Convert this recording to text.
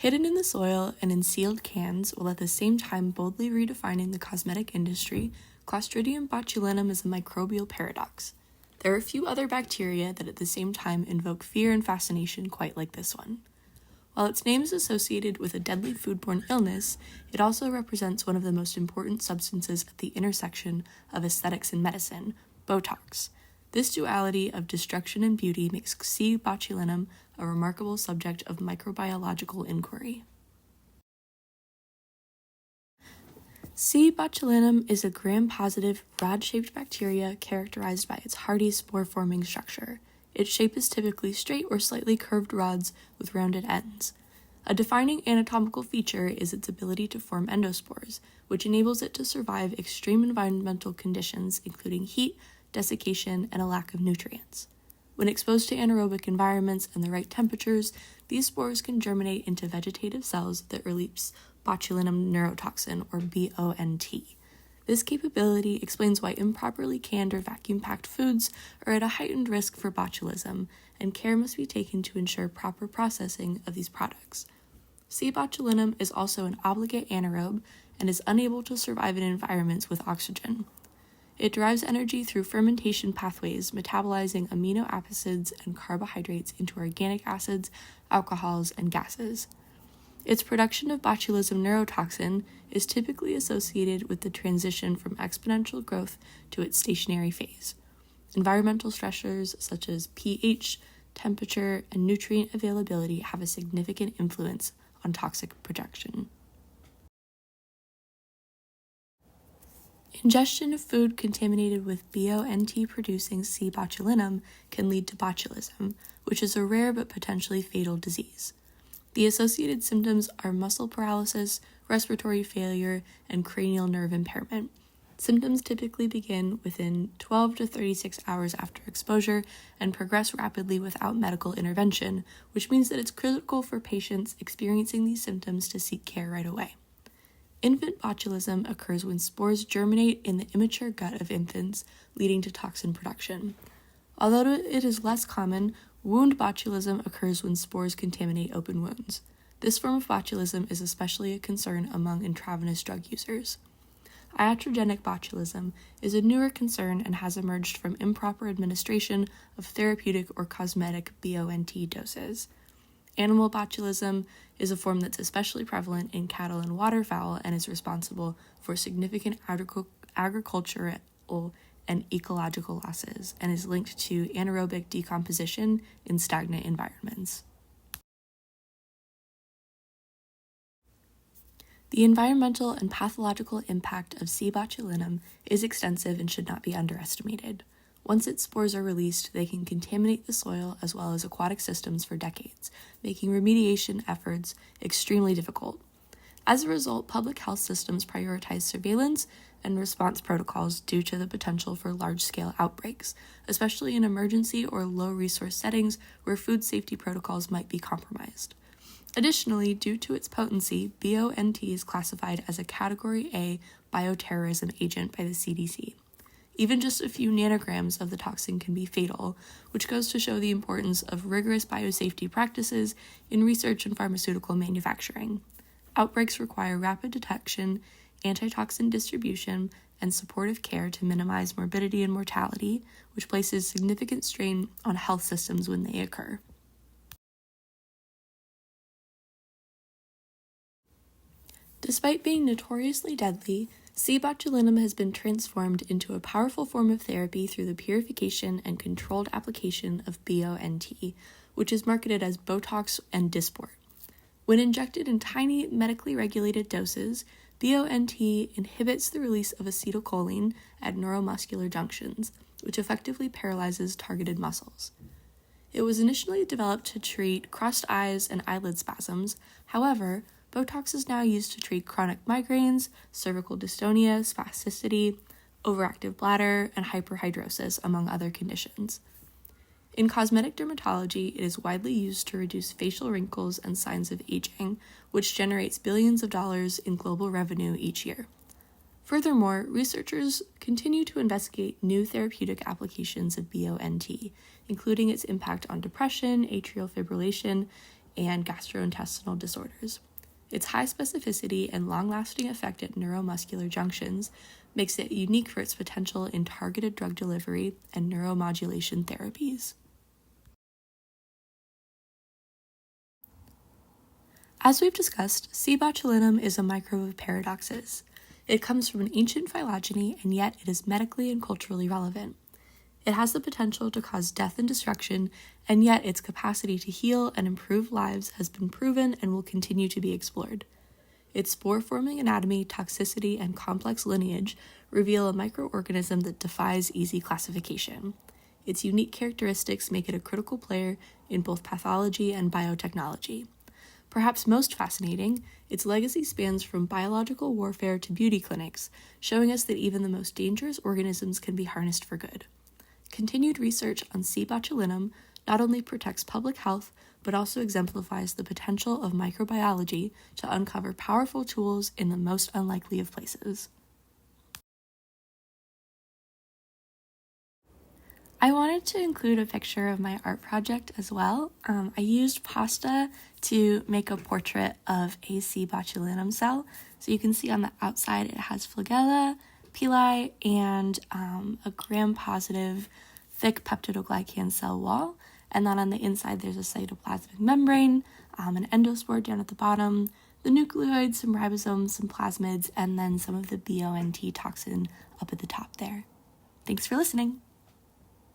Hidden in the soil and in sealed cans, while at the same time boldly redefining the cosmetic industry, Clostridium botulinum is a microbial paradox. There are few other bacteria that at the same time invoke fear and fascination quite like this one. While its name is associated with a deadly foodborne illness, it also represents one of the most important substances at the intersection of aesthetics and medicine, Botox. This duality of destruction and beauty makes C. botulinum a remarkable subject of microbiological inquiry. C. botulinum is a gram-positive, rod-shaped bacteria characterized by its hardy spore-forming structure. Its shape is typically straight or slightly curved rods with rounded ends. A defining anatomical feature is its ability to form endospores, which enables it to survive extreme environmental conditions, including heat, desiccation, and a lack of nutrients. When exposed to anaerobic environments and the right temperatures, these spores can germinate into vegetative cells that release botulinum neurotoxin, or BONT. This capability explains why improperly canned or vacuum-packed foods are at a heightened risk for botulism, and care must be taken to ensure proper processing of these products. C. botulinum is also an obligate anaerobe and is unable to survive in environments with oxygen. It derives energy through fermentation pathways, metabolizing amino acids and carbohydrates into organic acids, alcohols, and gases. Its production of botulism neurotoxin is typically associated with the transition from exponential growth to its stationary phase. Environmental stressors such as pH, temperature, and nutrient availability have a significant influence on toxic production. Ingestion of food contaminated with BONT-producing C. botulinum can lead to botulism, which is a rare but potentially fatal disease. The associated symptoms are muscle paralysis, respiratory failure, and cranial nerve impairment. Symptoms typically begin within 12 to 36 hours after exposure and progress rapidly without medical intervention, which means that it's critical for patients experiencing these symptoms to seek care right away. Infant botulism occurs when spores germinate in the immature gut of infants, leading to toxin production. Although it is less common, wound botulism occurs when spores contaminate open wounds. This form of botulism is especially a concern among intravenous drug users. Iatrogenic botulism is a newer concern and has emerged from improper administration of therapeutic or cosmetic BONT doses. Animal botulism is a form that's especially prevalent in cattle and waterfowl and is responsible for significant agricultural and ecological losses and is linked to anaerobic decomposition in stagnant environments. The environmental and pathological impact of C. botulinum is extensive and should not be underestimated. Once its spores are released, they can contaminate the soil as well as aquatic systems for decades, making remediation efforts extremely difficult. As a result, public health systems prioritize surveillance and response protocols due to the potential for large-scale outbreaks, especially in emergency or low-resource settings where food safety protocols might be compromised. Additionally, due to its potency, BONT is classified as a Category A bioterrorism agent by the CDC. Even just a few nanograms of the toxin can be fatal, which goes to show the importance of rigorous biosafety practices in research and pharmaceutical manufacturing. Outbreaks require rapid detection, antitoxin distribution, and supportive care to minimize morbidity and mortality, which places significant strain on health systems when they occur. Despite being notoriously deadly, C. botulinum has been transformed into a powerful form of therapy through the purification and controlled application of BONT, which is marketed as Botox and Dysport. When injected in tiny, medically regulated doses, BONT inhibits the release of acetylcholine at neuromuscular junctions, which effectively paralyzes targeted muscles. It was initially developed to treat crossed eyes and eyelid spasms. However, Botox is now used to treat chronic migraines, cervical dystonia, spasticity, overactive bladder, and hyperhidrosis, among other conditions. In cosmetic dermatology, it is widely used to reduce facial wrinkles and signs of aging, which generates billions of dollars in global revenue each year. Furthermore, researchers continue to investigate new therapeutic applications of BONT, including its impact on depression, atrial fibrillation, and gastrointestinal disorders. Its high specificity and long-lasting effect at neuromuscular junctions makes it unique for its potential in targeted drug delivery and neuromodulation therapies. As we've discussed, C. botulinum is a microbe of paradoxes. It comes from an ancient phylogeny, and yet it is medically and culturally relevant. It has the potential to cause death and destruction, and yet its capacity to heal and improve lives has been proven and will continue to be explored. Its spore-forming anatomy, toxicity, and complex lineage reveal a microorganism that defies easy classification. Its unique characteristics make it a critical player in both pathology and biotechnology. Perhaps most fascinating, its legacy spans from biological warfare to beauty clinics, showing us that even the most dangerous organisms can be harnessed for good. Continued research on C. botulinum not only protects public health, but also exemplifies the potential of microbiology to uncover powerful tools in the most unlikely of places. I wanted to include a picture of my art project as well. I used pasta to make a portrait of a C. botulinum cell. So you can see on the outside it has flagella, pili, and a gram-positive thick peptidoglycan cell wall. And then on the inside there's a cytoplasmic membrane, an endospore down at the bottom, the nucleoids, some ribosomes, some plasmids, and then some of the BONT toxin up at the top there. Thanks for listening.